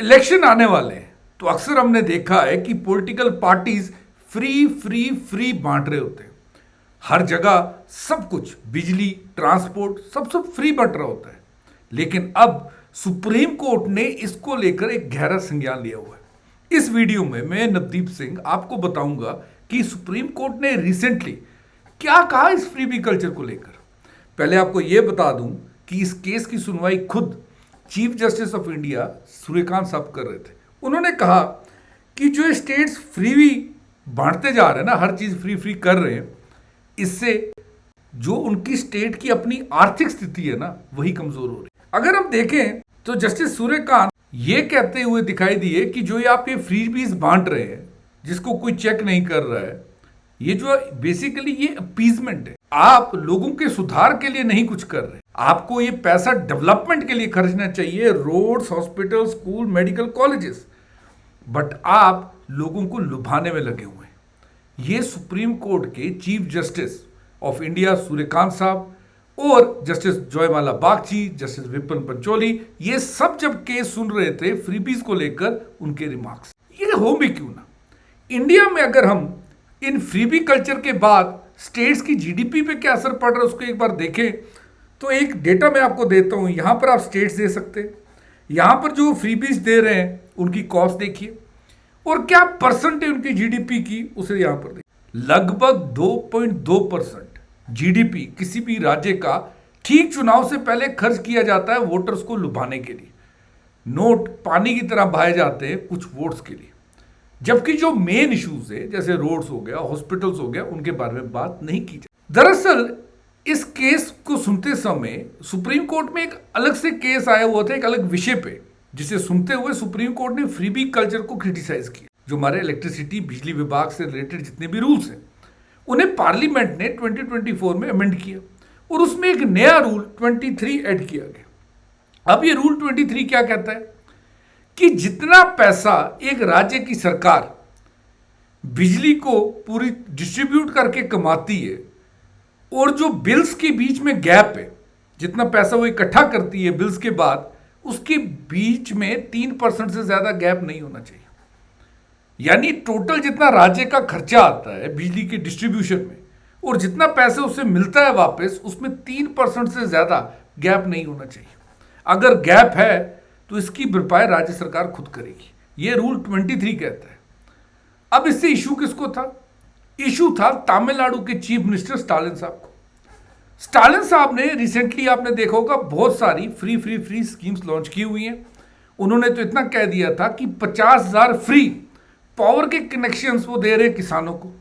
Election आने वाले हैं तो अक्सर हमने देखा है कि political parties free free free बांट रहे होते हैं। हर जगह सब कुछ, बिजली, ट्रांसपोर्ट, सब फ्री बंट रहा होता है। लेकिन अब सुप्रीम कोर्ट ने इसको लेकर एक गहरा संज्ञान लिया हुआ है। इस वीडियो में मैं नवदीप सिंह आपको बताऊंगा कि सुप्रीम कोर्ट ने रिसेंटली क्या कहा इस फ्रीबी कल्चर को लेकर। पहले आपको यह बता दूं कि इस केस की सुनवाई खुद chief justice of India Suryakant साहब कर रहे थे। उन्होंने कहा कि जो स्टेट्स फ्री बांटते जा रहे हैं ना, हर चीज फ्री फ्री कर रहे हैं, इससे जो उनकी स्टेट की अपनी आर्थिक स्थिति है ना, वही कमजोर हो रही है। अगर हम देखें तो जस्टिस सूर्यकांत ये कहते हुए दिखाई दिए कि जो ये आप ये फ्रीबीज बांट रहे हैं, जिसको कोई चेक नहीं कर रहा है, ये जो बेसिकली ये अपीजमेंट है। आप लोगों के सुधार के लिए नहीं कुछ कर रहे, आपको ये पैसा डेवलपमेंट के लिए खर्चना चाहिए, roads, hospital, school, medical colleges, but आप लोगों को लुभाने में लगे हुए हैं। ये सुप्रीम कोर्ट के chief justice of India Suryakant साहब और जस्टिस जयमाला बागची, जस्टिस विपिन पंचोली, ये सब जब केस सुन रहे थे फ्रीबीज को लेकर, उनके रिमार्क्स ये हो भी क्यों ना। इंडिया में अगर हम इन फ्रीबी कल्चर के बाद स्टेट्स की जीडीपी पे क्या असर पड़ रहा है उसको एक बार देखें तो एक डेटा मैं आपको देता हूं। यहां पर आप स्टेट्स दे सकते हैं, यहां पर जो फ्रीबीज दे रहे हैं उनकी कॉस्ट देखिए और क्या परसेंट है उनकी जीडीपी की, उसे यहां पर देखिए। लगभग 2.2% जीडीपी किसी भी राज्य का ठीक चुनाव से पहले खर्च किया जाता है वोटर्स को लुभाने के लिए। नोट पानी की तरह बहाए जाते हैं कुछ वोट्स के लिए, जबकि जो मेन इश्यूज है जैसे रोड्स हो गया, हॉस्पिटल्स हो गया, उनके बारे में बात नहीं की जाती। दरअसल इस केस को सुनते समय सुप्रीम कोर्ट में एक अलग से केस आया हुआ था, एक अलग विषय पे, जिसे सुनते हुए सुप्रीम कोर्ट ने फ्रीबी कल्चर को क्रिटिसाइज किया। जो हमारे इलेक्ट्रिसिटी बिजली विभाग से रिलेटेड जितने भी रूल्स हैं, उन्हें पार्लियामेंट ने 2024 में अमेंड किया और उसमें एक नया रूल 23 ऐड किया गया। अब ये रूल 23 क्या कहता है कि जितना पैसा एक राज्य की सरकार बिजली को पूरी डिस्ट्रीब्यूट करके कमाती है और जो बिल्स के बीच में गैप है, जितना पैसा वो इकट्ठा करती है बिल्स के बाद, उसके बीच में 3% से ज्यादा गैप नहीं होना चाहिए। यानी टोटल जितना राज्य का खर्चा आता है बिजली के डिस्ट्रीब्यूशन में और जितना पैसा उससे मिलता है वापस, उसमें 3% से ज्यादा गैप नहीं होना चाहिए। अगर गैप है तो इसकी भरपाई राज्य सरकार खुद करेगी, ये रूल 23 कहता है। अब इससे इशू किसको था? इशू था तमिलनाडु के चीफ मिनिस्टर स्टालिन साहब को। स्टालिन साहब ने रिसेंटली, आपने देखा होगा, बहुत सारी फ्री स्कीम्स लॉन्च की हुई हैं। उन्होंने तो इतना कह दिया था कि 50,000 फ्री पावर के कनेक्शंस वो दे रहे हैं किसानों को।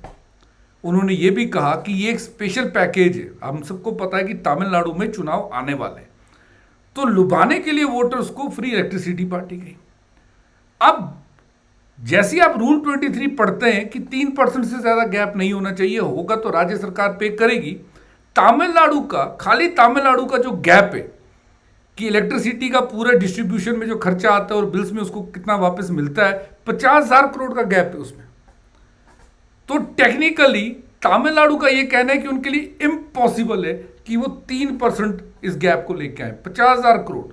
उन्होंने ये भी कहा कि ये एक स्पेशल पैकेज है। हम सबको पता है कि तमिलनाडु में चुनाव आने वाले हैं, तो लुभाने के लिए वोटर्स को फ्री इलेक्ट्रिसिटी बांटी गई। अब जैसे आप रूल 23 पढ़ते हैं कि 3% से ज्यादा गैप नहीं होना चाहिए, होगा तो राज्य सरकार पे करेगी। तमिलनाडु का, खाली तमिलनाडु का जो गैप है कि इलेक्ट्रिसिटी का पूरा डिस्ट्रीब्यूशन में जो खर्चा आता है और बिल्स में उसको कितना वापस मिलता है, 50,000 करोड़ का गैप है उसमें। तो टेक्निकली तमिलनाडु का यह कहना है कि उनके लिए इम्पॉसिबल है कि वो 3% इस गैप को लेकर आए, 50,000 करोड़।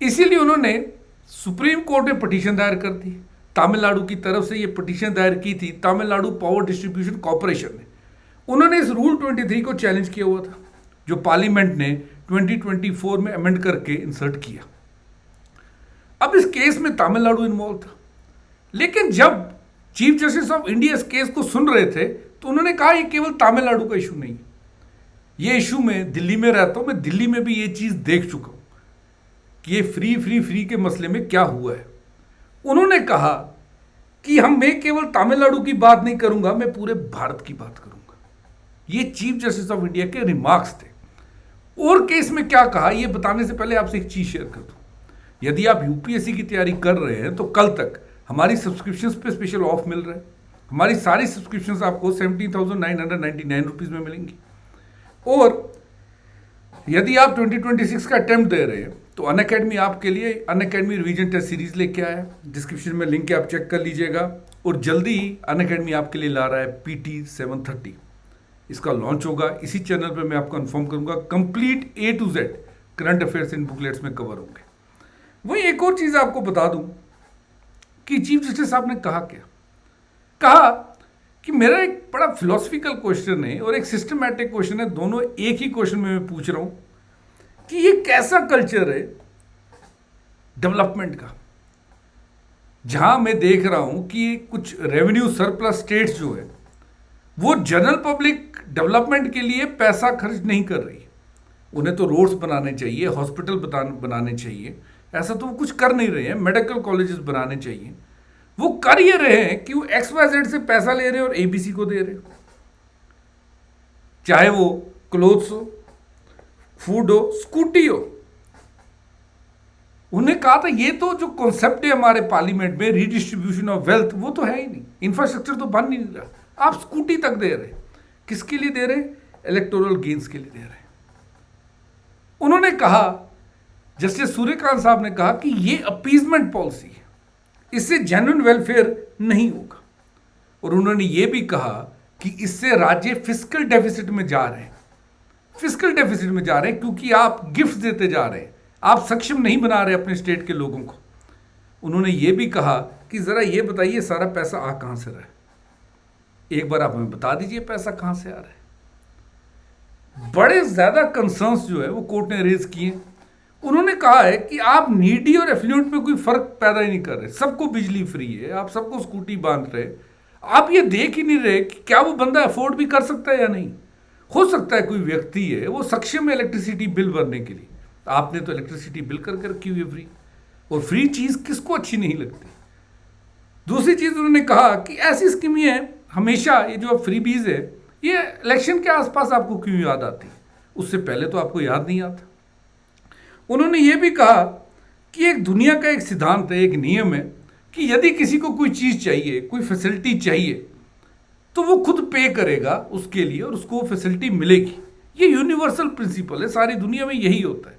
इसीलिए उन्होंने सुप्रीम कोर्ट में पिटीशन दायर कर दी। तमिलनाडु की तरफ से ये पिटीशन दायर की थी तमिलनाडु पावर डिस्ट्रीब्यूशन कॉर्पोरेशन ने। उन्होंने इस रूल 23 को चैलेंज किया हुआ था, जो पार्लियामेंट ने 2024 में अमेंड करके इंसर्ट किया। अब इस केस में तमिलनाडु इन्वॉल्व था, लेकिन जब चीफ जस्टिस ऑफ इंडिया इस केस को सुन रहे थे तो उन्होंने कहा ये केवल तमिलनाडु का इशू नहीं, ये इशू मैं दिल्ली में रहता हूं, मैं दिल्ली में भी ये चीज देख चुका हूं कि ये फ्री के मसले में क्या हुआ है। उन्होंने कहा कि मैं केवल तमिलनाडु की बात नहीं करूंगा, मैं पूरे भारत की बात करूंगा। ये चीफ जस्टिस ऑफ इंडिया के रिमार्क्स थे। और केस में क्या कहा ये बताने से पहले आपसे एक चीज शेयर कर दूं। यदि आप यूपीएससी की तैयारी कर रहे हैं तो कल तक हमारी सब्सक्रिप्शंस पे स्पेशल ऑफ मिल रहा है। हमारी सारी सब्सक्रिप्शंस आपको 17,999 रुपीज में मिलेंगी। और यदि आप 2026 का अटेम्प्ट दे रहे हैं तो अनअकैडमी आपके लिए अनअकैडमी रिवीजन टेस्ट सीरीज लेके आया है। डिस्क्रिप्शन में लिंक है, आप चेक कर लीजिएगा। और जल्दी ही अनअकैडमी आपके लिए ला रहा है PT 730। इसका लॉन्च होगा, इसी चैनल पे मैं आपको इन्फॉर्म करूंगा। Complete A to Z current affairs in booklets में कवर होंगे। वही एक और चीज आपको बता दूं कि चीफ जस्टिस साहब ने कहा क्या, कहा कि मेरा एक बड़ा फिलोसफिकल क्वेश्चन है और एक सिस्टमैटिक क्वेश्चन है, दोनों एक ही क्वेश्चन में मैं पूछ रहा हूं कि ये कैसा कल्चर है डेवलपमेंट का, जहां मैं देख रहा हूं कि कुछ रेवेन्यू सरप्लस स्टेट्स जो है वो जनरल पब्लिक डेवलपमेंट के लिए पैसा खर्च नहीं कर रही। उन्हें तो रोड्स बनाने चाहिए, हॉस्पिटल बनाने चाहिए, ऐसा तो वो कुछ कर नहीं रहे हैं। मेडिकल कॉलेजेस बनाने चाहिए, वो कर ये रहे हैं कि वो XYZ से पैसा ले रहे हैं और ABC को दे रहे हैं, चाहे वो क्लोथ्स हो, फूड हो, स्कूटी हो। उन्हें कहा था ये तो जो कॉन्सेप्ट है हमारे पार्लियामेंट में रीडिस्ट्रीब्यूशन ऑफ वेल्थ, वो तो है ही नहीं, इंफ्रास्ट्रक्चर तो बन नहीं रहा। आप स्कूटी तक दे रहे, किसके लिए दे रहे? इलेक्टोरल गेन्स के लिए दे रहे। उन्होंने कहा, जस्टिस सूर्यकांत साहब ने कहा कि ये अपीजमेंट पॉलिसी है, इससे जेन्युइन वेलफेयर नहीं होगा। और उन्होंने ये भी कहा कि इससे राज्य फिस्कल डेफिसिट में जा रहे हैं, फिस्कल डेफिसिट में जा रहे हैं क्योंकि आप गिफ्ट देते जा रहे हैं, आप सक्षम नहीं बना रहे अपने स्टेट के लोगों को। उन्होंने ये भी कहा कि जरा ये बताइए सारा पैसा आ कहां से रहा है, एक बार आप हमें बता दीजिए पैसा कहां से आ रहा है। बड़े ज्यादा कंसर्न्स जो है वो कोर्ट ने रेज किए। उन्होंने कहा है कि आप नीडी और एफ्लुएंट में कोई फर्क पैदा ही नहीं कर रहे, सबको बिजली फ्री है, आप सबको स्कूटी बांध रहे, आप ये देख ही नहीं रहे कि क्या वो बंदा अफोर्ड भी कर सकता है या नहीं। हो सकता है कोई व्यक्ति है वो सक्षम है इलेक्ट्रिसिटी बिल भरने के लिए, आपने तो इलेक्ट्रिसिटी बिल कर रखी हुई है फ्री, और फ्री चीज किसको अच्छी नहीं लगती। दूसरी चीज उन्होंने कहा कि ऐसी स्कीम है हमेशा, ये जो फ्रीबीज है ये इलेक्शन के आसपास आपको क्यों याद आती है, उससे पहले तो आपको याद नहीं आता। उन्होंने ये भी कहा कि एक दुनिया का एक सिद्धांत है, एक नियम है कि यदि किसी को कोई चीज चाहिए, कोई फैसिलिटी चाहिए, तो वो खुद पे करेगा उसके लिए और उसको फैसिलिटी मिलेगी। ये यूनिवर्सल प्रिंसिपल है, सारी दुनिया में यही होता है।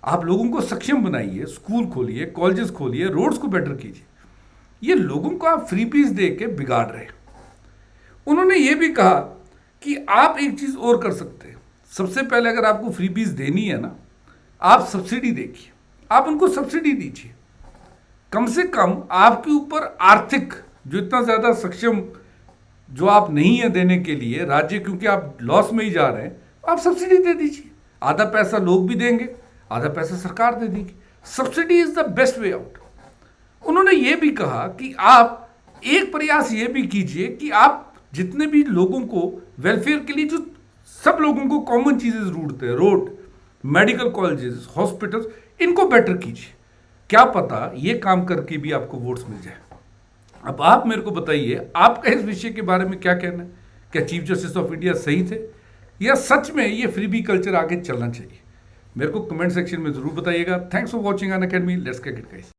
आप लोगों को सक्षम बनाइए, स्कूल खोलिए, कॉलेजेस खोलिए, रोड्स को बेटर कीजिए। ये लोगों को आप फ्रीबीज दे के बिगाड़ रहे हैं। उन्होंने ये भी कहा कि आप एक चीज और कर सकते हैं, सबसे पहले अगर आपको फ्रीबीज देनी है ना, आप सब्सिडी देखिए, आप उनको सब्सिडी दीजिए। कम से कम आपके ऊपर आर्थिक जो इतना ज्यादा सक्षम जो आप नहीं है देने के लिए राज्य, क्योंकि आप लॉस में ही जा रहे हैं, आप सब्सिडी दे दीजिए। आधा पैसा लोग भी देंगे, आधा पैसा सरकार दे देगी। Subsidy is the best way out. उन्होंने ये भी कहा कि आप एक प्रयास ये भी कीजिए कि आप जितने भी लोगों को वेलफेयर के लिए जो सब लोगों को कॉमन चीजेस ढूंढते हैं, रोड, मेडिकल कॉलेजेस, हॉस्पिटल्स, इनको बेटर कीजिए। क्या पता ये काम करके भी आपको वोट्स मिल जाए। अब आप मेरे को बताइए आपका इस विषय के बारे में क्या कहना है। क्या चीफ जस्टिस ऑफ इंडिया सही थे या सच में ये फ्रीबी कल्चर आगे चलना चाहिए? मेरे को कमेंट सेक्शन में जरूर बताइएगा। Thanks for watching Unacademy. Let's get it guys.